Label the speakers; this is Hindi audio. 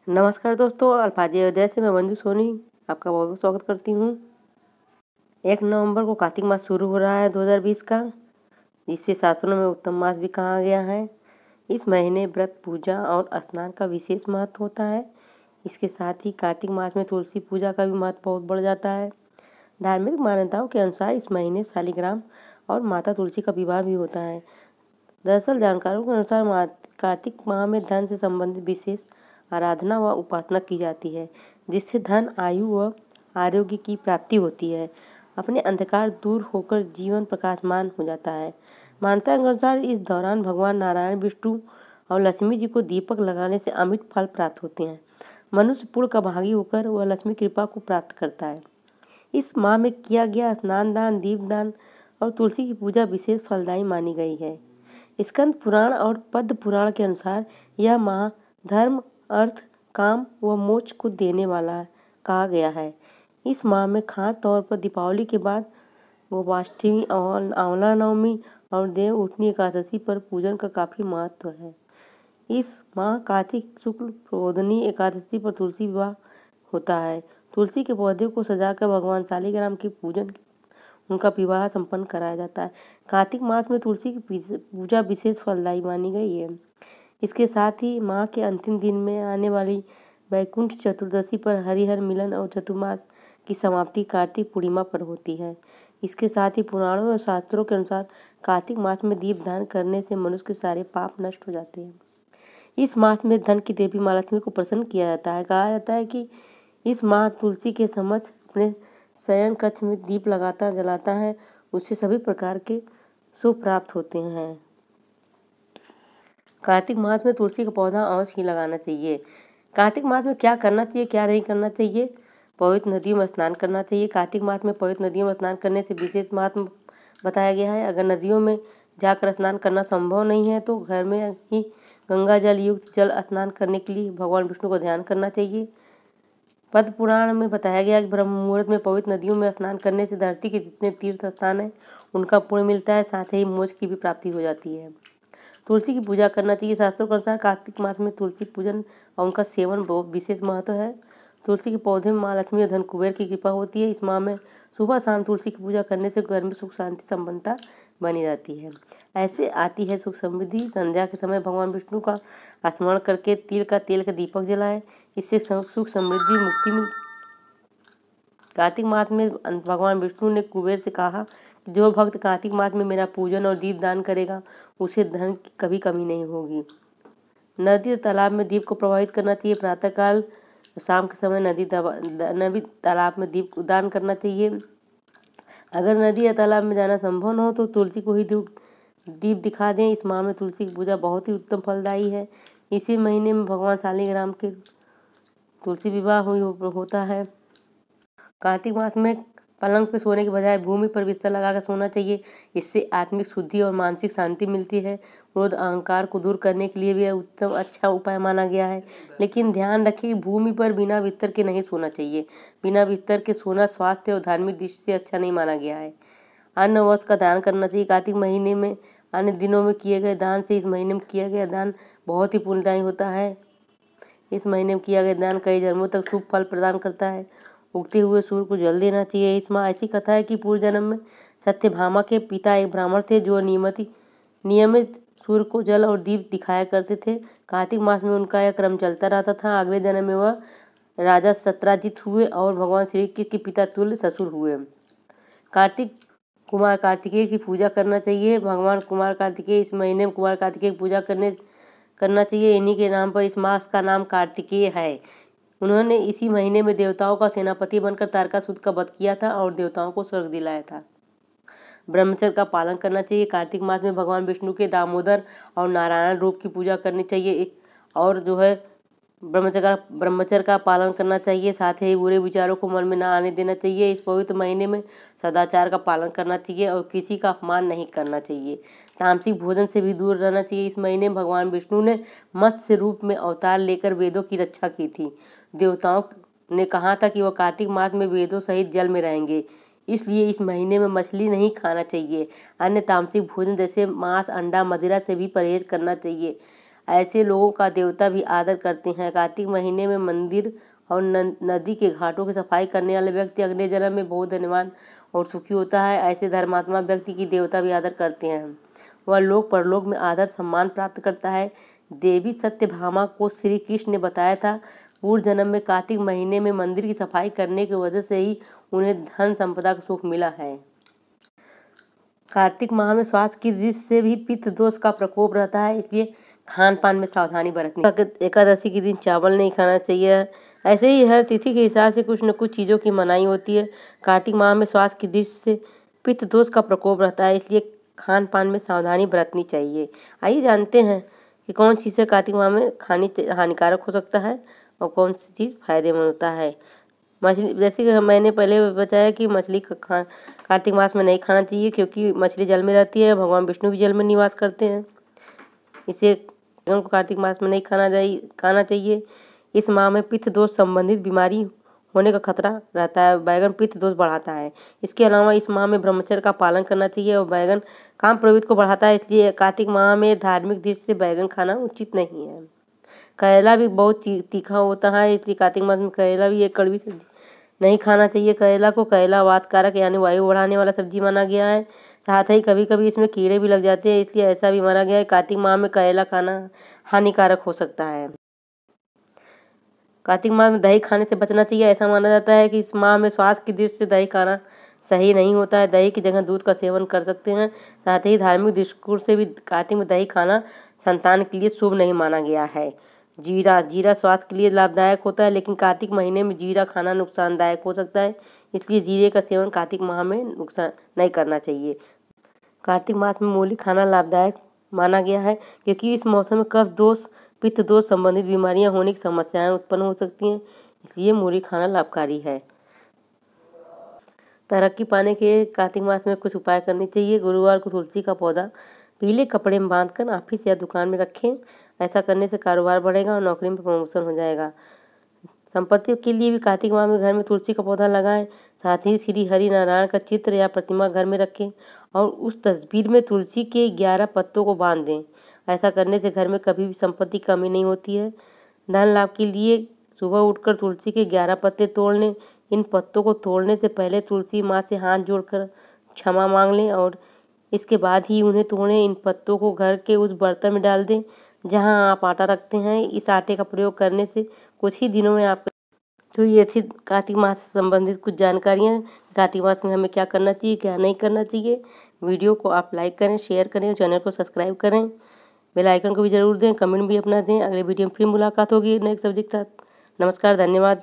Speaker 1: नमस्कार दोस्तों, अल्फाजी अयोध्या से मैं मंजू सोनी आपका बहुत बहुत स्वागत करती हूँ। 1 नवंबर को कार्तिक मास शुरू हो रहा है 2020 का, जिससे शास्त्रों में उत्तम मास भी कहा गया है। इस महीने व्रत, पूजा और स्नान का विशेष महत्व होता है। इसके साथ ही कार्तिक मास में तुलसी पूजा का भी महत्व बहुत बढ़ जाता है। धार्मिक मान्यताओं के अनुसार इस महीने शालिग्राम और माता तुलसी का विवाह भी होता है। दरअसल जानकारों के अनुसार कार्तिक माह में धन से संबंधित विशेष आराधना व उपासना की जाती है, जिससे धन, आयु व आरोग्य की प्राप्ति होती है। अपने अंधकार दूर होकर जीवन प्रकाशमान हो जाता है। मान्यता के अनुसार इस दौरान भगवान नारायण, विष्णु और लक्ष्मी जी को दीपक लगाने से अमित फल प्राप्त होते हैं। मनुष्य पुण्य का भागी होकर वह लक्ष्मी कृपा को प्राप्त करता है। इस माह में किया गया स्नान दान, दीपदान और तुलसी की पूजा विशेष फलदायी मानी गई है। स्कंद पुराण और पद्म पुराण के अनुसार यह माह धर्म, अर्थ, काम व मोक्ष को देने वाला कहा गया है। इस माह में खास तौर पर दीपावली के बाद गोपाष्टमी, आंवला नवमी और देव उठनी एकादशी पर पूजन का काफ़ी महत्व है। इस माह कार्तिक शुक्ल प्रबोधनी एकादशी पर तुलसी विवाह होता है। तुलसी के पौधे को सजाकर भगवान शालिग्राम की उनका विवाह संपन्न कराया जाता है। कार्तिक मास में तुलसी की पूजा विशेष फलदायी मानी गई है। इसके साथ ही माह के अंतिम दिन में आने वाली वैकुंठ चतुर्दशी पर हरिहर मिलन और चतुर्मास की समाप्ति कार्तिक पूर्णिमा पर होती है। इसके साथ ही पुराणों और शास्त्रों के अनुसार कार्तिक मास में दीपदान करने से मनुष्य के सारे पाप नष्ट हो जाते हैं। इस मास में धन की देवी माँ लक्ष्मी को प्रसन्न किया जाता है। कहा जाता है कि इस माह तुलसी के समक्ष अपने शयन कक्ष में दीप जलाता है, उससे सभी प्रकार के शुभ प्राप्त होते हैं। कार्तिक मास में तुलसी का पौधा अवश्य ही लगाना चाहिए। कार्तिक मास में क्या करना चाहिए, क्या नहीं करना चाहिए? पवित्र नदियों में स्नान करना चाहिए। कार्तिक मास में पवित्र नदियों में स्नान करने से विशेष महत्व बताया गया है। अगर नदियों में जाकर स्नान करना संभव नहीं है तो घर में ही गंगा जल युक्त जल स्नान करने के लिए भगवान विष्णु को ध्यान करना चाहिए। पद्म पुराण में बताया गया कि ब्रह्म मुहूर्त में पवित्र नदियों में स्नान करने से धरती के जितने तीर्थ स्थान हैं उनका पुण्य मिलता है, साथ ही मोक्ष की भी प्राप्ति हो जाती है। तुलसी की पूजा करना चाहिए। शास्त्रों के अनुसार कार्तिक मास में तुलसी पूजन और उनका सेवन बहुत विशेष महत्व है। तुलसी के पौधे में माँ लक्ष्मी और धन कुबेर की कृपा होती है। इस माह में सुबह शाम तुलसी की पूजा करने से घर में सुख, शांति, संपन्नता बनी रहती है। ऐसे आती है सुख समृद्धि। संध्या के समय भगवान विष्णु का स्मरण करके तिल का तेल का दीपक जलाएं, इससे सुख समृद्धि मुक्ति मिलती। कार्तिक मास में भगवान विष्णु ने कुबेर से कहा कि जो भक्त कार्तिक मास में मेरा पूजन और दीप दान करेगा उसे धन की कभी कमी नहीं होगी। नदी तालाब में दीप को प्रवाहित करना चाहिए। प्रातःकाल शाम के समय नदी तालाब में दीप दान करना चाहिए। अगर नदी या तालाब में जाना संभव न हो तो तुलसी को ही दीप दिखा दें। इस माह में तुलसी की पूजा बहुत ही उत्तम फलदायी है। इसी महीने में भगवान शालिग्राम के तुलसी विवाह होता है। कार्तिक मास में पलंग पर सोने के बजाय भूमि पर बिस्तर लगाकर सोना चाहिए। इससे आत्मिक शुद्धि और मानसिक शांति मिलती है। क्रोध, अहंकार को दूर करने के लिए भी उत्तम अच्छा उपाय माना गया है। लेकिन ध्यान रखें कि भूमि पर बिना बिस्तर के नहीं सोना चाहिए। बिना बिस्तर के सोना स्वास्थ्य और धार्मिक दृष्टि से अच्छा नहीं माना गया है। अन्न वस्त्र का दान करना चाहिए। कार्तिक महीने में अन्य दिनों में किए गए दान से इस महीने में किया गया दान बहुत ही पुण्यदायी होता है। इस महीने में किया गया दान कई जन्मों तक शुभ फल प्रदान करता है। उगते हुए सूर्य को जल देना चाहिए। इस माह ऐसी कथा है कि पूर्व जन्म में सत्यभामा के पिता एक ब्राह्मण थे जो नियमित सूर्य को जल और दीप दिखाया करते थे। कार्तिक मास में उनका यह क्रम चलता रहता था। अगले जन्म में वह राजा सत्राजित हुए और भगवान श्री कृष्ण के पिता तुल्य ससुर हुए। कुमार कार्तिकेय की पूजा करना चाहिए। भगवान कुमार कार्तिकेय इस महीने में कुमार कार्तिकेय की पूजा करना चाहिए। इन्हीं के नाम पर इस मास का नाम कार्तिकेय है। उन्होंने इसी महीने में देवताओं का सेनापति बनकर तारकासुर का वध किया था और देवताओं को स्वर्ग दिलाया था। ब्रह्मचर्य का पालन करना चाहिए। कार्तिक मास में भगवान विष्णु के दामोदर और नारायण रूप की पूजा करनी चाहिए और ब्रह्मचर्य का पालन करना चाहिए। साथ ही बुरे विचारों को मन में ना आने देना चाहिए। इस पवित्र महीने में सदाचार का पालन करना चाहिए और किसी का अपमान नहीं करना चाहिए। तामसिक भोजन से भी दूर रहना चाहिए। इस महीने में भगवान विष्णु ने मत्स्य रूप में अवतार लेकर वेदों की रक्षा की थी। देवताओं ने कहा था कि वह कार्तिक मास में वेदों सहित जल में रहेंगे, इसलिए इस महीने में मछली नहीं खाना चाहिए। अन्य तामसिक भोजन जैसे मांस, अंडा, मदिरा से भी परहेज करना चाहिए। ऐसे लोगों का देवता भी आदर करते हैं। कार्तिक महीने में मंदिर और नदी के घाटों की सफाई करने वाले व्यक्ति अगले जन्म में बहुत धनवान और सुखी होता है। ऐसे धर्मात्मा व्यक्ति की देवता भी आदर करते हैं। वह लोक परलोक में आदर सम्मान प्राप्त करता है। देवी सत्यभामा को श्री कृष्ण ने बताया था, पूर्व जन्म में कार्तिक महीने में मंदिर की सफाई करने की वजह से ही उन्हें धन संपदा का सुख मिला है। कार्तिक माह में स्वास्थ्य की दृष्टि से भी पित्त दोष का प्रकोप रहता है, इसलिए खान पान में सावधानी बरतनी। एकादशी के दिन चावल नहीं खाना चाहिए। ऐसे ही हर तिथि के हिसाब से कुछ न कुछ चीज़ों की मनाही होती है। कार्तिक माह में स्वास्थ्य की दृष्टि से पित्त दोष का प्रकोप रहता है, इसलिए खान पान में सावधानी बरतनी चाहिए। आइए जानते हैं कि कौन सी चीज़ें कार्तिक माह में खानी हानिकारक हो सकता है और कौन सी चीज़ फायदेमंद होता है। मछली, जैसे कि मैंने पहले बताया कि मछली कार्तिक मास में नहीं खाना चाहिए, क्योंकि मछली जल में रहती है। भगवान विष्णु भी जल में निवास करते हैं, इसे को कार्तिक मास में नहीं खाना चाहिए। इस माह में पित्त दोष संबंधित बीमारी होने का खतरा रहता है। बैगन पित्त दोष बढ़ाता है। इसके अलावा इस माह में ब्रह्मचर्य का पालन करना चाहिए और बैगन काम प्रवृत्ति को बढ़ाता है, इसलिए कार्तिक माह में धार्मिक दृष्टि से बैगन खाना उचित नहीं है। करेला भी बहुत तीखा होता है, इसलिए कार्तिक मास में करेला भी एक कड़वी सब्जी नहीं खाना चाहिए। करेला को करेला वात कारक यानी वायु बढ़ाने वाला सब्जी माना गया है। साथ ही कभी कभी इसमें कीड़े भी लग जाते हैं, इसलिए ऐसा भी माना गया है कार्तिक माह में करेला खाना हानिकारक हो सकता है। कार्तिक माह में दही खाने से बचना चाहिए। ऐसा माना जाता है कि इस माह में स्वास्थ्य की दृष्टि से दही खाना सही नहीं होता है। दही की जगह दूध का सेवन कर सकते हैं। साथ ही धार्मिक दृष्टिकोण से भी कार्तिक में दही खाना संतान के लिए शुभ नहीं माना गया है। जीरा स्वास्थ्य के लिए लाभदायक होता है, लेकिन कार्तिक महीने में जीरा खाना नुकसानदायक हो सकता है, इसलिए जीरे का सेवन कार्तिक माह में नुकसान नहीं करना चाहिए। कार्तिक मास में मूली खाना लाभदायक माना गया है, क्योंकि इस मौसम में कफ दोष पित्त दोष संबंधित बीमारियां होने की समस्याएं उत्पन्न हो सकती हैं, इसलिए मूली खाना लाभकारी है। तरक्की पाने के कार्तिक मास में कुछ उपाय करने चाहिए। गुरुवार को तुलसी का पौधा पीले कपड़े में बांधकर ऑफिस या दुकान में रखें। ऐसा करने से कारोबार बढ़ेगा और नौकरी में प्रमोशन हो जाएगा। संपत्ति के लिए भी कार्तिक माह में घर में तुलसी का पौधा लगाएं। साथ ही श्री हरि नारायण का चित्र या प्रतिमा घर में रखें और उस तस्वीर में तुलसी के 11 पत्तों को बांध दें। ऐसा करने से घर में कभी भी संपत्ति की कमी नहीं होती है। धन लाभ के लिए सुबह उठकर तुलसी के 11 पत्ते तोड़ लें। इन पत्तों को तोड़ने से पहले तुलसी माँ से हाथ जोड़कर क्षमा मांग लें और इसके बाद ही उन्हें तोड़ें। इन पत्तों को घर के उस बर्तन में डाल दें जहां आप आटा रखते हैं। इस आटे का प्रयोग करने से कुछ ही दिनों में आप तो ये थी कार्तिक मास से संबंधित कुछ जानकारियाँ। कार्तिक मास में हमें क्या करना चाहिए, क्या नहीं करना चाहिए। वीडियो को आप लाइक करें, शेयर करें, चैनल को सब्सक्राइब करें, बेल आइकन को भी ज़रूर दें, कमेंट भी अपना दें। अगले वीडियो में फिर मुलाकात होगी नेक्स्ट सब्जेक्ट के साथ। नमस्कार, धन्यवाद।